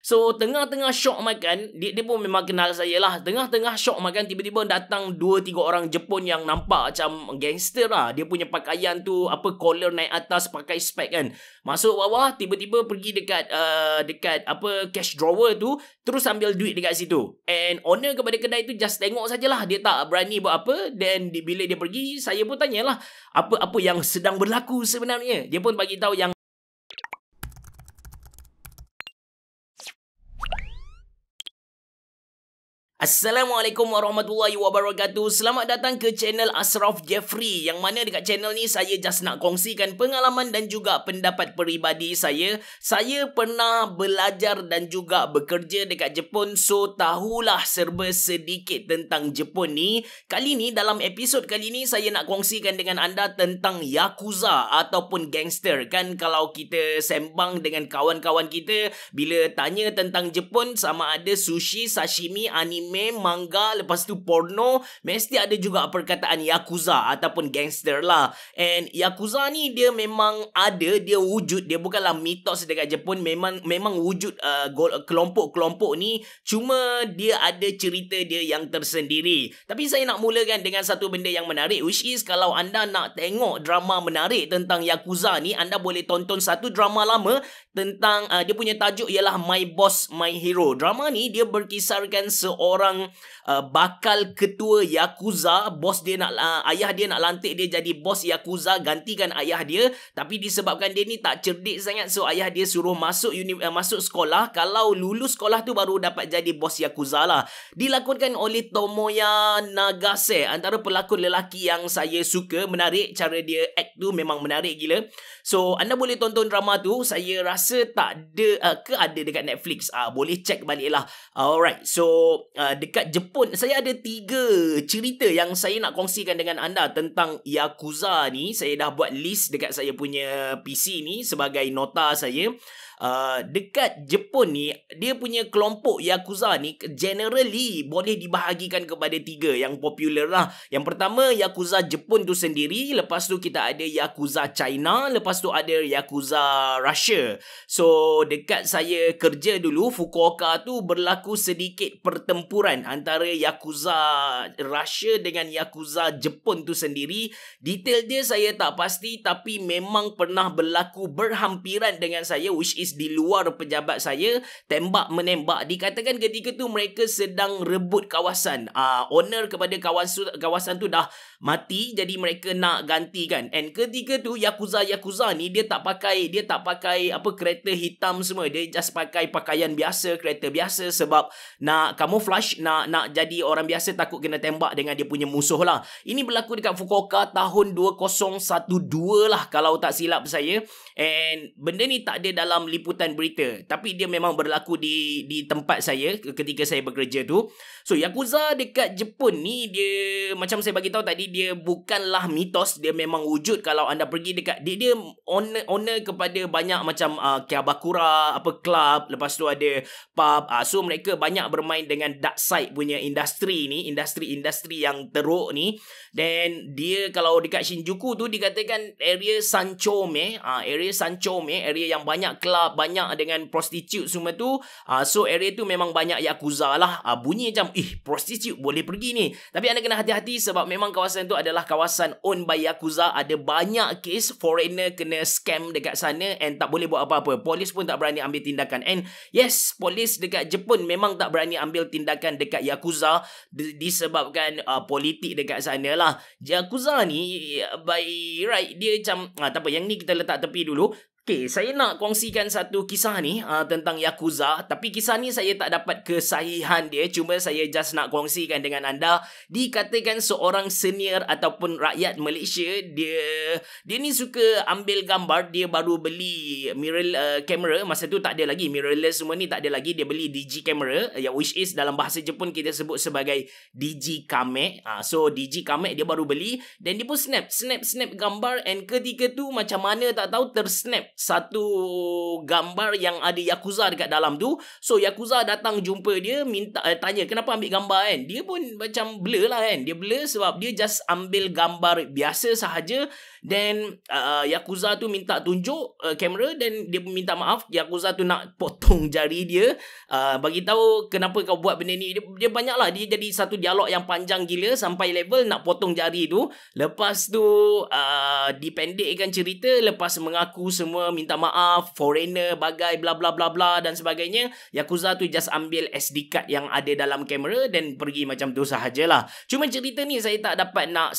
So tengah-tengah syok makan, dia pun memang kenal saya lah. Tengah-tengah syok makan, tiba-tiba datang 2-3 orang Jepun yang nampak macam gangster lah. Dia punya pakaian tu collar naik atas, pakai spek kan. Masuk bawah, tiba-tiba pergi dekat cash drawer tu, terus ambil duit dekat situ. And owner kepada kedai tu just tengok sajalah, dia tak berani buat apa. Dan bila dia pergi, saya pun tanyalah apa yang sedang berlaku sebenarnya. Dia pun bagi tahu yang Assalamualaikum warahmatullahi wabarakatuh. Selamat datang ke channel Ashraf Jeffrey, yang mana dekat channel ni saya just nak kongsikan pengalaman dan juga pendapat peribadi saya. Saya pernah belajar dan juga bekerja dekat Jepun, so tahulah serba sedikit tentang Jepun ni. Kali ni, dalam episod kali ni, saya nak kongsikan dengan anda tentang Yakuza ataupun gangster. Kan kalau kita sembang dengan kawan-kawan kita, bila tanya tentang Jepun, sama ada sushi, sashimi, anime, manga, lepas tu porno, mesti ada juga perkataan Yakuza ataupun gangster lah. And Yakuza ni dia memang ada, dia wujud, dia bukanlah mitos dekat Jepun, memang wujud kelompok-kelompok ni, cuma dia ada cerita dia yang tersendiri. Tapi saya nak mulakan dengan satu benda yang menarik, which is kalau anda nak tengok drama menarik tentang Yakuza ni, anda boleh tonton satu drama lama tentang dia punya tajuk ialah My Boss My Hero. Drama ni dia berkisarkan seorang bakal ketua Yakuza. Bos dia ayah dia nak lantik dia jadi bos Yakuza, gantikan ayah dia. Tapi disebabkan dia ni tak cerdik sangat, so ayah dia suruh masuk sekolah. Kalau lulus sekolah tu baru dapat jadi bos Yakuza lah. Dilakonkan oleh Tomoya Nagase, antara pelakon lelaki yang saya suka. Menarik, cara dia act tu memang menarik gila. So anda boleh tonton drama tu. Saya rasa tak ada ada dekat Netflix. Boleh check balik lah. Alright, so dekat Jepun, saya ada 3 cerita yang saya nak kongsikan dengan anda tentang Yakuza ni. Saya dah buat list dekat saya punya PC ni sebagai nota saya. Dekat Jepun ni, dia punya kelompok Yakuza ni generally boleh dibahagikan kepada 3 yang popular lah. Yang pertama, Yakuza Jepun tu sendiri. Lepas tu kita ada Yakuza China. Lepas tu ada Yakuza Russia. So dekat saya kerja dulu, Fukuoka tu berlaku sedikit pertempuran antara Yakuza Russia dengan Yakuza Jepun tu sendiri. Detail dia saya tak pasti, tapi memang pernah berlaku berhampiran dengan saya, which is di luar pejabat saya, tembak-menembak. Dikatakan ketika tu mereka sedang rebut kawasan. Owner kepada kawasan tu dah mati, jadi mereka nak gantikan. And ketika tu Yakuza ni dia tak pakai kereta hitam semua. Dia just pakai pakaian biasa, kereta biasa, sebab nak camouflage, nak jadi orang biasa, takut kena tembak dengan dia punya musuh lah. Ini berlaku dekat Fukuoka tahun 2012 lah kalau tak silap saya. And benda ni tak ada dalam liputan berita, tapi dia memang berlaku di tempat saya ketika saya bekerja tu. So Yakuza dekat Jepun ni, dia macam saya bagi tahu tadi, dia bukanlah mitos, dia memang wujud. Kalau anda pergi dekat dia owner kepada banyak macam Kiabakura, club, lepas tu ada pub. So mereka banyak bermain dengan dark side punya industri ni, industri yang teruk ni. Dan dia kalau dekat Shinjuku tu dikatakan area Sanchome, area yang banyak club, banyak dengan prostitute semua tu. So area tu memang banyak Yakuza lah. Bunyi macam prostitute boleh pergi ni. Tapi anda kena hati-hati sebab memang kawasan tu adalah kawasan owned by Yakuza. Ada banyak kes foreigner kena scam dekat sana and tak boleh buat apa-apa. Polis pun tak berani ambil tindakan. And yes, polis dekat Jepun memang tak berani ambil tindakan dekat Yakuza disebabkan politik dekat sana lah. Yakuza ni by right dia macam tak apa, yang ni kita letak tepi dulu. Okay, saya nak kongsikan satu kisah ni tentang Yakuza. Tapi kisah ni saya tak dapat kesahihan dia. Cuma saya just nak kongsikan dengan anda. Dikatakan seorang senior ataupun rakyat Malaysia, dia ni suka ambil gambar. Dia baru beli mirror camera. Masa tu tak ada lagi mirrorless semua ni, tak ada lagi. Dia beli DG camera, which is dalam bahasa Jepun kita sebut sebagai DG Kame. So DG Kame dia baru beli. Dan dia pun snap gambar. And ketika tu macam mana tak tahu, tersnap satu gambar yang ada Yakuza dekat dalam tu. So Yakuza datang jumpa dia, minta tanya kenapa ambil gambar kan. Dia pun macam blur lah kan. Dia blur sebab dia just ambil gambar biasa sahaja. Then Yakuza tu minta tunjuk kamera, dan dia minta maaf. Yakuza tu nak potong jari dia, bagi tahu kenapa kau buat benda ni. Dia banyak lah, dia jadi satu dialog yang panjang gila sampai level nak potong jari tu. Lepas tu dipendekkan cerita, lepas mengaku semua, minta maaf, foreigner bagai bla bla bla bla dan sebagainya. Yakuza tu just ambil SD card yang ada dalam kamera dan pergi macam tu sahajalah. Cuma cerita ni saya tak dapat nak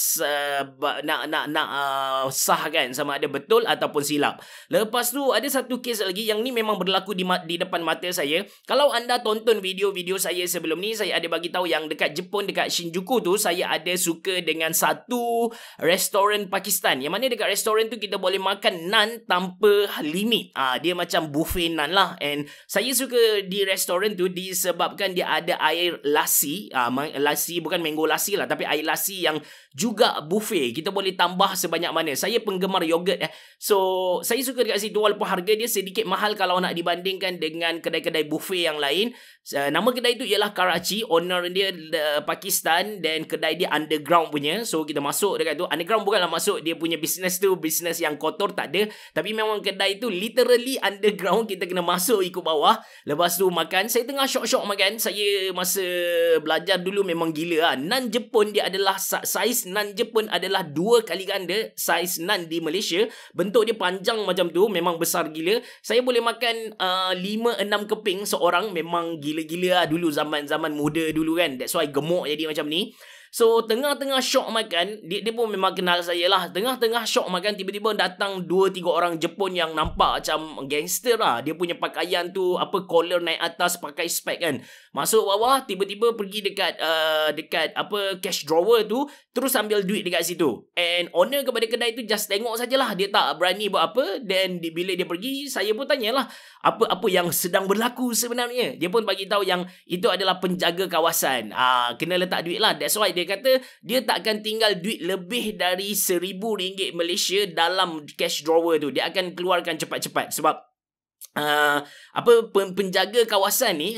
sahkan sama ada betul ataupun silap. Lepas tu ada satu kes lagi yang ni memang berlaku di depan mata saya. Kalau anda tonton video-video saya sebelum ni, saya ada bagi tahu yang dekat Jepun, dekat Shinjuku tu, saya ada suka dengan satu restoran Pakistan. Yang mana dekat restoran tu kita boleh makan naan tanpa limit. Dia macam buffet naan lah. And saya suka di restoran tu disebabkan dia ada air lassi. Lassi bukan mango lassi lah, tapi air lassi yang juga buffet. Kita boleh tambah sebanyak mana. Saya penggemar yogurt So saya suka dekat situ, walaupun harga dia sedikit mahal kalau nak dibandingkan dengan kedai-kedai buffet yang lain. Nama kedai tu ialah Karachi. Owner dia Pakistan, dan kedai dia underground punya. So kita masuk dekat tu. Underground bukanlah masuk dia punya business tu business yang kotor, tak ada. Tapi memang kedai tu literally underground. Kita kena masuk ikut bawah. Lepas tu makan. Saya tengah syok-syok makan. Saya masa belajar dulu memang gila lah. Naan Jepun dia adalah saiz naan Jepun adalah 2 kali ganda saiz naan di Malaysia. Bentuk dia panjang macam tu, memang besar gila. Saya boleh makan 5-6 keping seorang. Memang gila-gila lah dulu, zaman-zaman muda dulu kan. That's why gemuk jadi macam ni. So tengah-tengah syok makan, dia pun memang kenal saya lah. Tengah-tengah syok makan, tiba-tiba datang 2-3 orang Jepun yang nampak macam gangster lah. Dia punya pakaian tu collar naik atas, pakai spek kan. Masuk bawah, tiba-tiba pergi dekat cash drawer tu, terus ambil duit dekat situ. And owner kepada kedai tu just tengok sajalah, dia tak berani buat apa. Dan bila dia pergi, saya pun tanyalah apa yang sedang berlaku sebenarnya. Dia pun bagi tahu yang itu adalah penjaga kawasan. Kena letak duit lah. That's why dia kata dia takkan tinggal duit lebih dari RM1,000 Malaysia dalam cash drawer tu. Dia akan keluarkan cepat-cepat sebab penjaga kawasan ni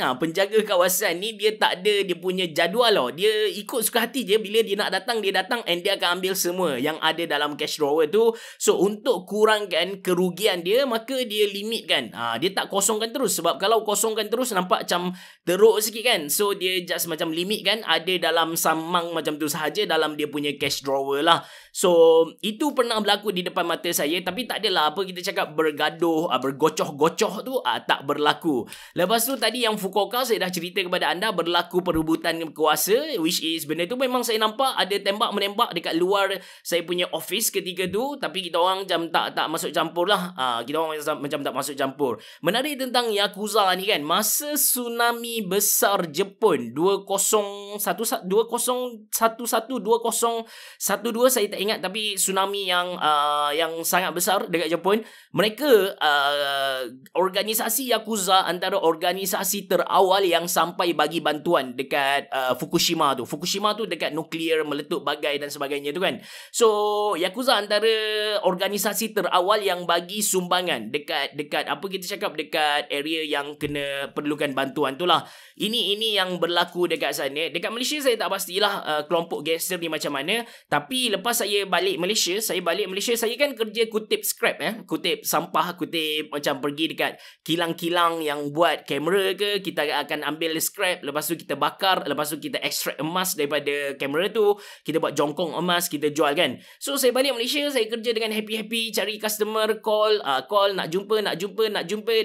dia tak ada dia punya jadual loh. Dia ikut suka hati je. Bila dia nak datang, dia datang, and dia akan ambil semua yang ada dalam cash drawer tu. So untuk kurangkan kerugian dia, maka dia limitkan. Dia tak kosongkan terus, sebab kalau kosongkan terus nampak macam teruk sikit kan. So dia just macam limitkan, ada dalam samang macam tu sahaja dalam dia punya cash drawer lah. So itu pernah berlaku di depan mata saya. Tapi tak adalah apa kita cakap bergaduh, bergocoh-gocoh tu tak berlaku. Lepas tu tadi yang Fukuoka saya dah cerita kepada anda, berlaku perebutan kuasa, which is benda tu memang saya nampak ada tembak-menembak dekat luar saya punya office ketika tu. Tapi kita orang macam tak masuk campur lah. Kita orang macam tak masuk campur. Menarik tentang Yakuza ni kan, masa tsunami besar Jepun 2012 saya tak ingat, tapi tsunami yang sangat besar dekat Jepun, mereka organisasi Yakuza antara organisasi terawal yang sampai bagi bantuan dekat Fukushima tu. Fukushima tu dekat nuklear, meletup bagai dan sebagainya tu kan. So Yakuza antara organisasi terawal yang bagi sumbangan dekat apa kita cakap, dekat area yang kena perlukan bantuan tu lah. Ini yang berlaku dekat sana. Dekat Malaysia saya tak pastilah kelompok gangster ni macam mana. Tapi lepas saya balik Malaysia, saya kan kerja kutip scrap kutip sampah, kutip macam pergi dekat kilang-kilang yang buat kamera ke, kita akan ambil scrap, lepas tu kita bakar, lepas tu kita extract emas daripada kamera tu, kita buat jongkong emas, kita jual kan. So saya balik Malaysia, saya kerja dengan happy-happy, cari customer, call nak jumpa.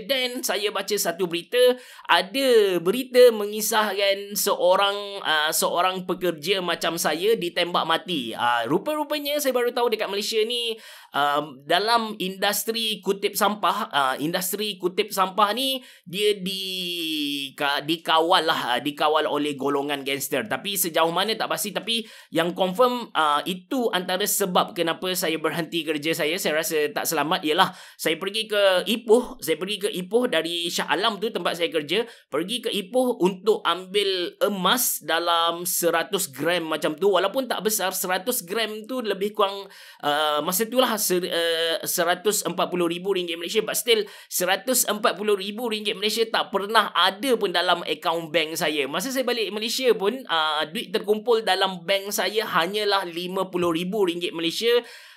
Dan saya baca satu berita, ada berita mengisahkan seorang pekerja macam saya ditembak mati. Rupa-rupanya saya baru tahu dekat Malaysia ni dalam industri kutip sampah, industri industri kutip sampah ni dia dikawal oleh golongan gangster. Tapi sejauh mana tak pasti, tapi yang confirm itu antara sebab kenapa saya berhenti kerja saya rasa tak selamat ialah saya pergi ke Ipoh dari Shah Alam tu tempat saya kerja, pergi ke Ipoh untuk ambil emas dalam 100 gram macam tu, walaupun tak besar. 100 gram tu lebih kurang masa tu lah RM140,000 Malaysia, but still RM140,000 Malaysia tak pernah ada pun dalam akaun bank saya. Masa saya balik Malaysia pun duit terkumpul dalam bank saya hanyalah RM50,000 Malaysia.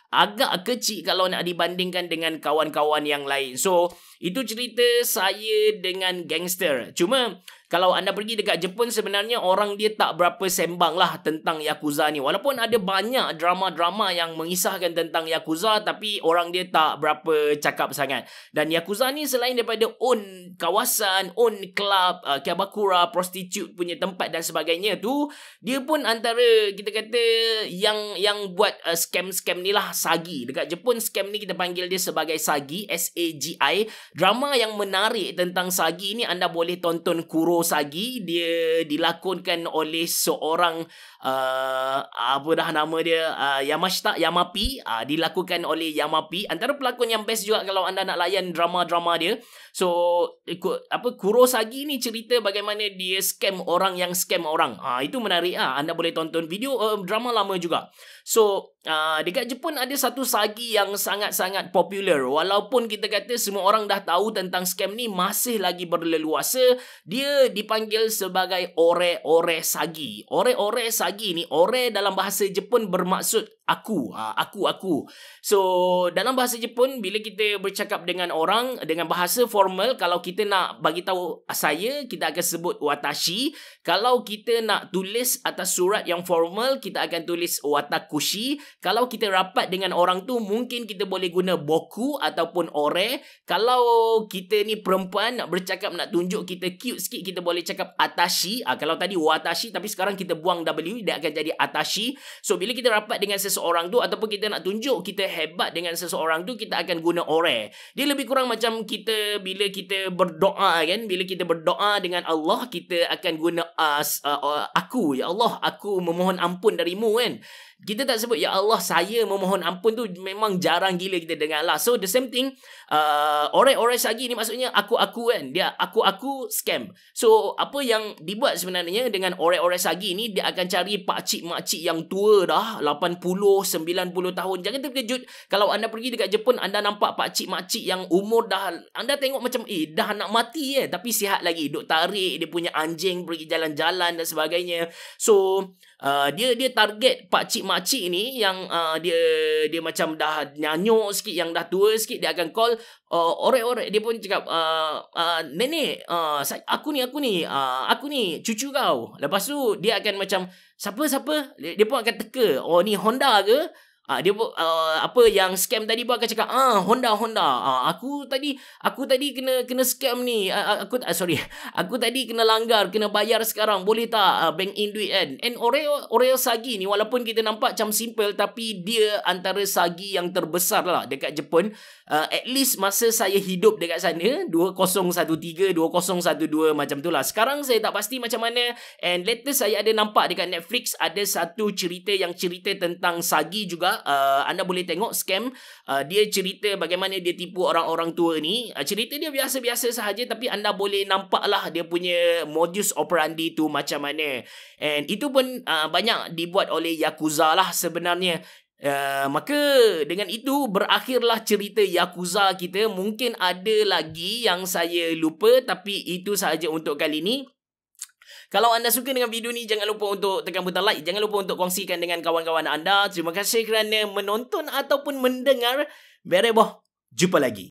Agak kecil kalau nak dibandingkan dengan kawan-kawan yang lain. So itu cerita saya dengan gangster. Cuma kalau anda pergi dekat Jepun, sebenarnya orang dia tak berapa sembang lah tentang Yakuza ni. Walaupun ada banyak drama-drama yang mengisahkan tentang Yakuza, tapi orang dia tak berapa cakap sangat. Dan Yakuza ni selain daripada own kawasan, own club, Kyabakura, prostitute punya tempat dan sebagainya tu, dia pun antara kita kata yang buat scam-scam ni lah, sagi. Dekat Jepun scam ni kita panggil dia sebagai sagi, S-A-G-I. Drama yang menarik tentang sagi ni anda boleh tonton Kuro Sagi. Dia dilakonkan oleh seorang apa dah nama dia, Yamashita Yamapi. Dilakukan oleh Yamapi, antara pelakon yang best juga kalau anda nak layan drama-drama dia. So Kuro Sagi ni cerita bagaimana dia scam orang yang scam orang. Itu menarik. Anda boleh tonton video drama lama juga. So dekat Jepun ada satu sagi yang sangat-sangat popular. Walaupun kita kata semua orang dah tahu tentang scam ni, masih lagi berleluasa. Dia dipanggil sebagai ore-ore sagi. Ore-ore sagi ni, ore dalam bahasa Jepun bermaksud aku. So dalam bahasa Jepun, bila kita bercakap dengan orang dengan bahasa formal, kalau kita nak bagi tahu saya, kita akan sebut watashi. Kalau kita nak tulis atas surat yang formal, kita akan tulis watakushi. Kalau kita rapat dengan orang tu, mungkin kita boleh guna boku ataupun ore. Kalau kita ni perempuan nak bercakap, nak tunjuk kita cute sikit, kita boleh cakap atashi. Kalau tadi watashi, tapi sekarang kita buang W, dia akan jadi atashi. So bila kita rapat dengan seseorang tu, ataupun kita nak tunjuk kita hebat dengan seseorang tu, kita akan guna ore. Dia lebih kurang macam kita bila kita berdoa kan. Bila kita berdoa dengan Allah, kita akan guna aku. Ya Allah, aku memohon ampun darimu kan. Kita tak sebut ya Allah saya memohon ampun, tu memang jarang gila kita dengar lah. So the same thing, ore-ore sagi ni maksudnya aku kan. Dia aku scam. So apa yang dibuat sebenarnya dengan ore-ore sagi ni, dia akan cari pakcik-makcik yang tua dah 80, 90 tahun. Jangan terkejut kalau anda pergi dekat Jepun, anda nampak pakcik-makcik yang umur dah, anda tengok macam dah nak mati tapi sihat lagi. Duk tarik dia punya anjing pergi jalan-jalan dan sebagainya. So dia target pakcik-makcik ni yang dia macam dah nyanyuk sikit, yang dah tua sikit. Dia akan call ore-ore. Dia pun cakap nenek, aku ni cucu kau. Lepas tu dia akan macam siapa dia pun akan teka, oh ni Honda ke. Dia apa yang scam tadi pun akan cakap Honda. Aku tadi kena scam ni. Aku tadi kena langgar, kena bayar sekarang. Boleh tak bank in duit kan? And Oreo sagi ni, walaupun kita nampak macam simple, tapi dia antara sagi yang terbesar lah dekat Jepun. At least masa saya hidup dekat sana 2013, 2012 macam tu lah. Sekarang saya tak pasti macam mana. And latest saya ada nampak dekat Netflix ada satu cerita yang cerita tentang sagi juga. Anda boleh tengok scam. Dia cerita bagaimana dia tipu orang-orang tua ni. Cerita dia biasa-biasa sahaja, tapi anda boleh nampak lah dia punya modus operandi tu macam mana. And itu pun banyak dibuat oleh Yakuza lah sebenarnya. Maka dengan itu berakhirlah cerita Yakuza kita. Mungkin ada lagi yang saya lupa, tapi itu sahaja untuk kali ini. Kalau anda suka dengan video ni, jangan lupa untuk tekan butang like. Jangan lupa untuk kongsikan dengan kawan-kawan anda. Terima kasih kerana menonton ataupun mendengar. Bereboh. Jumpa lagi.